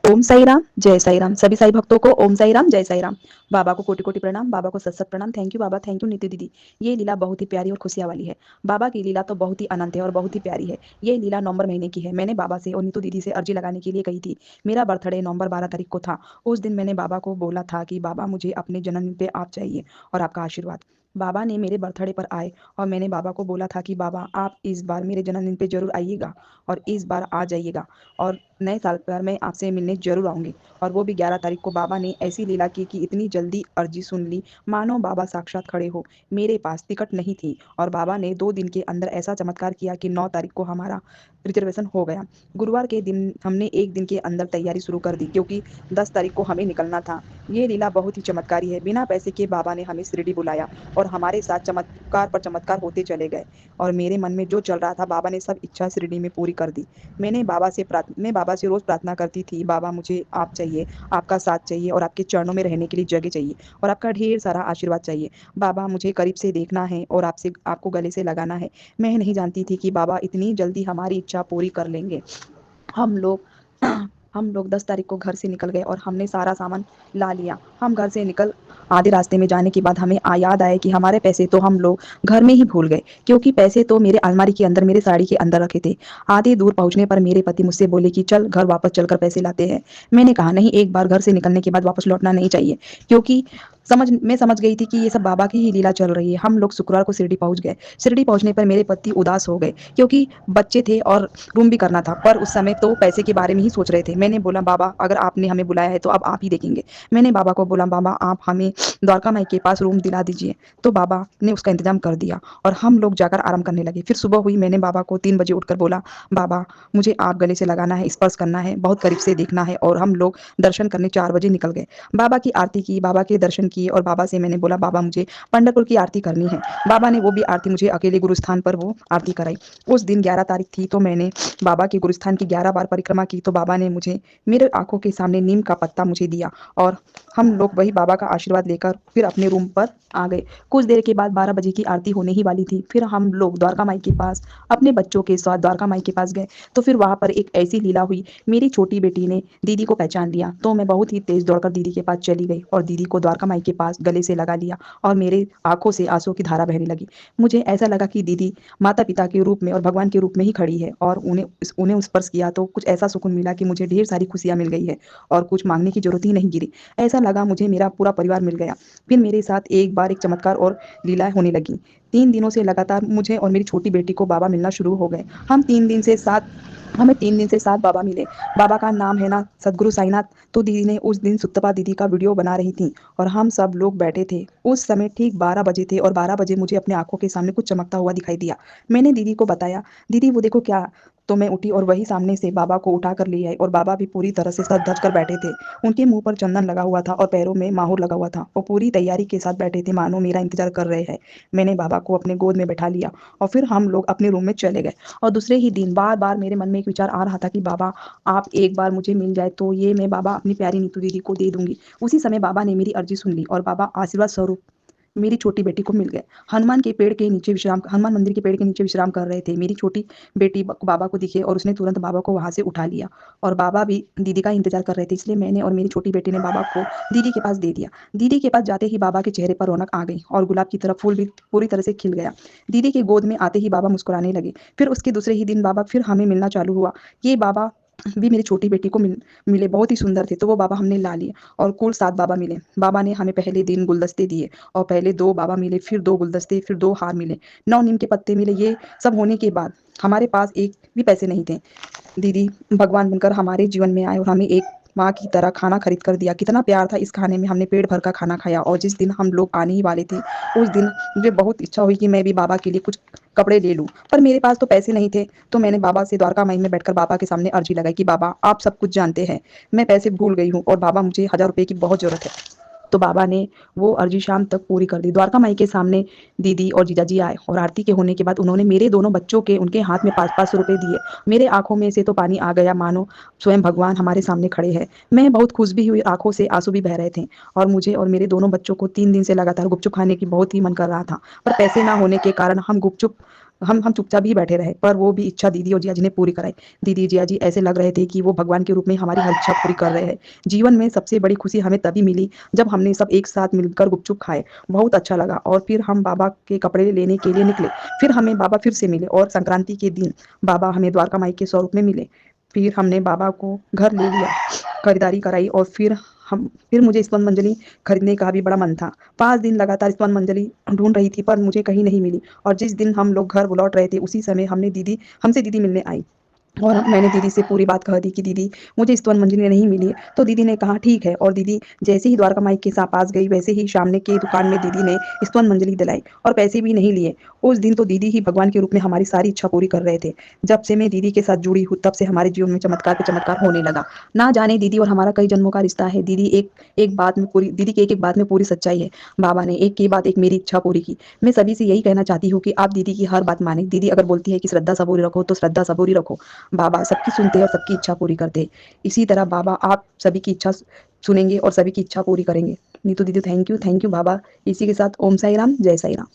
ओम साई राम, जय साई राम। सभी साई भक्तों को ओम साई राम, जय साई राम। बाबा को कोटि कोटि प्रणाम, बाबा को सत सत प्रणाम। Thank you Baba, thank you Neetu दीदी। ये लीला बहुत ही प्यारी और खुशियां वाली है। बाबा की लीला तो बहुत ही अनंत है और बहुत ही प्यारी है। ये लीला नवंबर महीने की है। मैंने बाबा से और नीतू दीदी से अर्जी लगाने के लिए कही थी। मेरा बर्थडे नवंबर 12 तारीख को था। उस दिन मैंने बाबा को बोला था कि बाबा मुझे अपने जन्मदिन पे आप चाहिए और आपका आशीर्वाद। बाबा ने मेरे बर्थडे पर आए और मैंने बाबा को बोला था कि बाबा आप इस बार मेरे जन्मदिन पे जरूर आइएगा और इस बार आ जाइएगा और नए साल पर मैं आपसे मिलने जरूर आऊंगी। और वो भी 11 तारीख को बाबा ने ऐसी लीला की कि इतनी जल्दी अर्जी सुन ली, मानो बाबा साक्षात खड़े हो। मेरे पास टिकट नहीं थी और बाबा ने 2 दिन के अंदर ऐसा चमत्कार किया कि 9 तारीख को हमारा रिजर्वेशन हो गया। गुरुवार के दिन हमने एक दिन के अंदर तैयारी शुरू कर दी क्योंकि 10 तारीख को हमें निकलना था। ये लीला बहुत ही चमत्कारी है। बिना पैसे के बाबा ने हमें शिरडी बुलाया और हमारे साथ चमत्कार पर चमत्कार होते चले गए। और मेरे मन में जो चल रहा था बाबा ने सब इच्छा शिरडी में पूरी कर दी। मैं बाबा से रोज प्रार्थना करती थी, बाबा मुझे आप चाहिए, आपका साथ चाहिए और आपके चरणों में रहने के लिए जगह चाहिए और आपका ढेर सारा आशीर्वाद चाहिए। बाबा मुझे करीब से देखना है और आपसे आपको गले से लगाना है। मैं नहीं जानती थी कि बाबा इतनी जल्दी हमारी इच्छा पूरी कर लेंगे। हम लोग हम लोग 10 तारीख को घर से निकल गए और हमने सारा सामान ला लिया। हम घर से निकल आधे रास्ते में जाने के बाद हमें याद आया कि हमारे पैसे तो हम लोग घर में ही भूल गए, क्योंकि पैसे तो मेरे अलमारी के अंदर मेरे साड़ी के अंदर रखे थे। आधे दूर पहुंचने पर मेरे पति मुझसे बोले कि चल घर वापस चलकर पैसे लाते हैं। मैंने कहा नहीं, एक बार घर से निकलने के बाद वापस लौटना नहीं चाहिए, क्योंकि मैं समझ गई थी कि ये सब बाबा की ही लीला चल रही है। हम लोग शुक्रवार को शिरडी पहुंच गए। शिरडी पहुंचने पर मेरे पति उदास हो गए, क्योंकि बच्चे थे और रूम भी करना था, पर उस समय तो पैसे के बारे में ही सोच रहे थे। मैंने बोला बाबा अगर आपने हमें बुलाया है तो अब आप ही देखेंगे। मैंने बाबा को बोला बाबा आप हमें द्वारका माई के पास रूम दिला दीजिए। तो बाबा ने उसका इंतजाम कर दिया और हम लोग जाकर आराम करने लगे। फिर सुबह हुई, मैंने बाबा को 3 बजे उठकर बोला बाबा मुझे आप गले से लगाना है, स्पर्श करना है, बहुत करीब से देखना है। और हम लोग दर्शन करने 4 बजे निकल गए। बाबा की आरती की, बाबा के दर्शन किए और बाबा से मैंने बोला बाबा मुझे पंढरपुर की आरती करनी है। बाबा ने वो भी आरती मुझे अकेले गुरुस्थान पर वो आरती कराई। उस दिन 11 तारीख थी, तो मैंने बाबा के गुरुस्थान की 11 बार परिक्रमा की। तो बाबा ने मुझे मेरे आंखों के सामने नीम का पत्ता मुझे दिया और हम लोग वही बाबा का आशीर्वाद लेकर फिर अपने रूम पर आ गए। कुछ देर के बाद 12 बजे की आरती होने ही वाली थी। फिर हम लोग द्वारका माई के पास अपने बच्चों के साथ द्वारका माई के पास गए। तो फिर वहां पर एक ऐसी लीला हुई, मेरी छोटी बेटी ने दीदी को पहचान लिया। तो मैं बहुत ही तेज दौड़कर दीदी के पास चली गई और दीदी को द्वारका माई के पास गले से लगा लिया और मेरे आंखों से आंसू की धारा बहने लगी। मुझे ऐसा लगा कि दीदी माता पिता के रूप में और भगवान के रूप में ही खड़ी है और उन्हें स्पर्श किया तो कुछ ऐसा सुकून मिला कि मुझे ढेर सारी खुशियां मिल गई है और कुछ मांगने की जरूरत ही नहीं गिरी। ऐसा लगा मुझे मेरा पूरा परिवार मिल गया। फिर मेरे साथ एक बार एक चमत्कार और लीलाएं होने लगी। 3 दिनों से लगातार मुझे और मेरी छोटी बेटी को बाबा मिलना शुरू हो गए। हमें 3 दिन से 7 बाबा मिले। बाबा का नाम है ना सदगुरु साईनाथ। तो दीदी ने उस दिन सुतपा दीदी का वीडियो बना रही थी और हम सब लोग बैठे थे। उस समय ठीक 12 बजे थे और 12 बजे मुझे अपने आंखों के सामने कुछ चमकता हुआ दिखाई दिया। मैंने दीदी को बताया, दीदी वो देखो क्या। तो मैं उठी और वही सामने से बाबा को उठा कर ले आई और बाबा भी पूरी तरह से सर धज कर बैठे थे। उनके मुंह पर चंदन लगा हुआ था और पैरों में माहौर लगा हुआ था और पूरी तैयारी के साथ बैठे थे, मानो मेरा इंतजार कर रहे हैं। मैंने बाबा को अपने गोद में बैठा लिया और फिर हम लोग अपने रूम में चले गए। और दूसरे ही दिन बार बार मेरे मन में एक विचार आ रहा था कि बाबा आप एक बार मुझे मिल जाए तो ये मैं बाबा अपनी प्यारी नीतू दीदी को दे दूंगी। उसी समय बाबा ने मेरी अर्जी सुन ली और बाबा आशीर्वाद स्वरूप मेरी छोटी बेटी को मिल गए। हनुमान मंदिर के पेड़ के नीचे विश्राम कर रहे थे। मेरी छोटी बेटी बाबा को दिखे और उसने तुरंत बाबा को वहां से उठा लिया और बाबा भी दीदी का इंतजार कर रहे थे, इसलिए मैंने और मेरी छोटी बेटी ने बाबा को दीदी के पास दे दिया। दीदी के पास जाते ही बाबा के चेहरे पर रौनक आ गई और गुलाब की तरह फूल भी पूरी तरह से खिल गया। दीदी के गोद में आते ही बाबा मुस्कुराने लगे। फिर उसके दूसरे ही दिन बाबा फिर हमें मिलना चालू हुआ। ये बाबा भी मेरी छोटी बेटी को मिले, बहुत ही सुंदर थे, तो वो बाबा हमने ला लिए और कुल 7 बाबा मिले। बाबा ने हमें पहले दिन गुलदस्ते दिए और पहले 2 बाबा मिले, फिर 2 गुलदस्ते, फिर 2 हार मिले, 9 नीम के पत्ते मिले। ये सब होने के बाद हमारे पास एक भी पैसे नहीं थे। दीदी भगवान बनकर हमारे जीवन में आए और हमें एक माँ की तरह खाना खरीद कर दिया। कितना प्यार था इस खाने में, हमने पेट भर का खाना खाया। और जिस दिन हम लोग आने ही वाले थे उस दिन मुझे बहुत इच्छा हुई कि मैं भी बाबा के लिए कुछ कपड़े ले लूं, पर मेरे पास तो पैसे नहीं थे। तो मैंने बाबा से द्वारका माई में बैठकर बाबा के सामने अर्जी लगाई कि बाबा आप सब कुछ जानते हैं, मैं पैसे भूल गई हूँ और बाबा मुझे 1000 रुपए की बहुत जरूरत है। तो बाबा ने वो अर्जी शाम तक पूरी कर दी। द्वारका माई के सामने दीदी और जीजाजी आए और आरती के होने के बाद उन्होंने मेरे दोनों बच्चों के उनके हाथ में 500-500 रुपए दिए। मेरे आंखों में से तो पानी आ गया, मानो स्वयं भगवान हमारे सामने खड़े हैं। मैं बहुत खुश भी हुई, आंखों से आंसू भी बह रहे थे। और मुझे और मेरे दोनों बच्चों को 3 दिन से लगातार गुपचुप खाने की बहुत ही मन कर रहा था, पर पैसे ना होने के कारण हम गुपचुप हम चुपचाप ही बैठे रहे, पर वो भी इच्छा दीदी और जिया जी ने पूरी कराई। दीदी जिया जी ऐसे लग रहे थे कि वो भगवान के रूप में हमारी हर इच्छा पूरी कर रहे हैं। जीवन में सबसे बड़ी खुशी हमें तभी मिली जब हमने सब एक साथ मिलकर गुपचुप खाए। बहुत अच्छा लगा और फिर हम बाबा के कपड़े लेने के लिए निकले। फिर हमें बाबा फिर से मिले और संक्रांति के दिन बाबा हमें द्वारका माई के स्वरूप में मिले। फिर हमने बाबा को घर ले लिया, खरीदारी कराई और फिर मुझे स्वर्ण मंजरी खरीदने का भी बड़ा मन था। 5 दिन लगातार स्वर्ण मंजरी ढूँढ रही थी पर मुझे कहीं नहीं मिली और जिस दिन हम लोग घर लौट रहे थे उसी समय हमसे दीदी मिलने आई। और मैंने दीदी से पूरी बात कह दी कि दीदी मुझे स्वर्ण मंजरी नहीं मिली है। तो दीदी ने कहा ठीक है और दीदी जैसे ही द्वारका माई के पास गई वैसे ही सामने की दुकान में दीदी ने स्वर्ण मंजरी दिलाई और पैसे भी नहीं लिए। उस दिन तो दीदी ही भगवान के रूप में हमारी सारी इच्छा पूरी कर रहे थे। जब से मैं दीदी के साथ जुड़ी हूँ तब से हमारे जीवन में चमत्कार पे चमत्कार होने लगा। ना जाने दीदी और हमारा कई जन्मों का रिश्ता है। दीदी की एक-एक बात में पूरी सच्चाई है। बाबा ने एक के बाद एक मेरी इच्छा पूरी की। मैं सभी से यही कहना चाहती हूँ कि आप दीदी की हर बात मानें। दीदी अगर बोलती है कि श्रद्धा सबूरी रखो तो श्रद्धा सबूरी रखो। बाबा सबकी सुनते हैं और सबकी इच्छा पूरी करते हैं। इसी तरह बाबा आप सभी की इच्छा सुनेंगे और सभी की इच्छा पूरी करेंगे। नीतू दीदी थैंक यू बाबा। इसी के साथ ओम साई राम, जय साई राम।